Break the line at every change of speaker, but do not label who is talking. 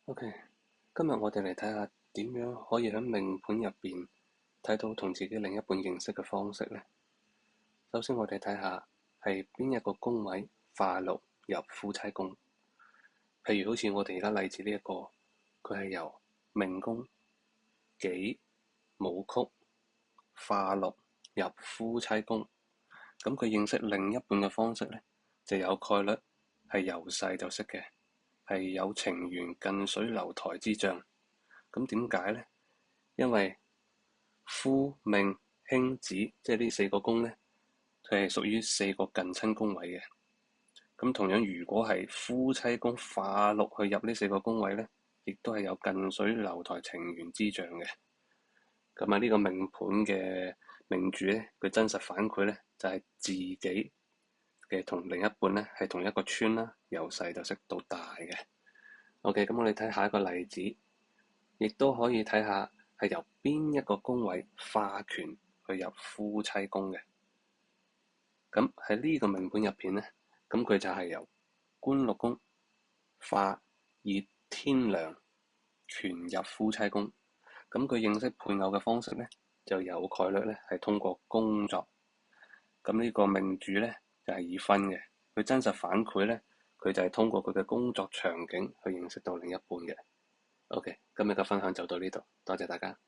OK，今日我哋嚟睇下點樣可以喺命盤入邊睇到同自己另一半認識嘅方式呢。首先我哋睇下係邊一個宮位化祿入夫妻宮。譬如好似我哋而家例子呢一個，佢係由命宮己武曲化祿入夫妻宮。咁佢認識另一半嘅方式呢，就有概率係由細就識嘅，係有情緣近水樓台之象。咁點解呢？因為夫命兄子，即係呢四個宮呢，佢係屬於四個近親宮位嘅。咁同樣，如果係夫妻宮化祿去入呢四個宮位呢，亦都係有近水樓台情緣之象嘅。咁啊，呢個命盤嘅命主呢，佢真實反饋呢，就係自己嘅同另一半呢係同一個村啦，由細就識到大嘅。OK，咁我哋睇下一個例子。亦都可以睇下係由邊一個宮位化權去入夫妻宮嘅。咁喺呢個命盤入邊呢，咁佢就係由官祿宮化以天梁權入夫妻宮。咁佢認識配偶嘅方式呢，就有概率呢係通過工作。咁呢個命主呢，就係已婚嘅，佢真實反饋呢，佢就係通過佢嘅工作場景去認識到另一半嘅。OK，今日嘅分享就到呢度，多謝大家。